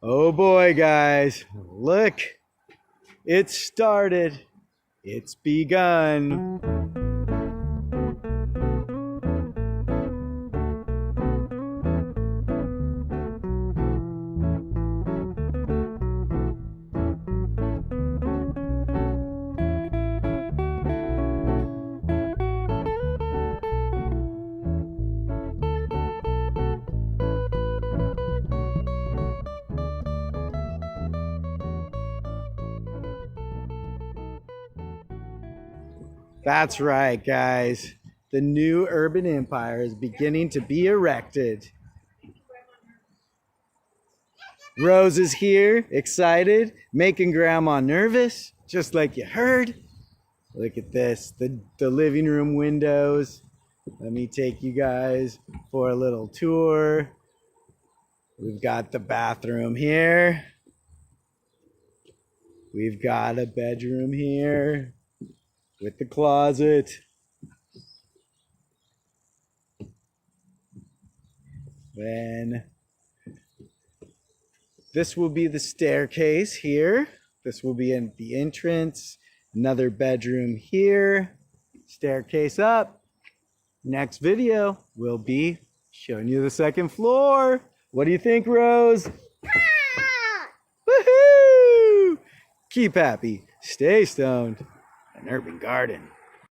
Oh boy, guys, look, it started. It's begun. That's right, guys. The new urban empire is beginning to be erected. Rose is here, excited, making Grandma nervous, just like you heard. Look at this, the living room windows. Let me take you guys for a little tour. We've got the bathroom here. We've got a bedroom here with the closet. Then this will be the staircase here. This will be in the entrance. Another bedroom here. Staircase up. Next video will be showing you the second floor. What do you think, Rose? Woohoo! Keep happy, stay stoned, an urban garden.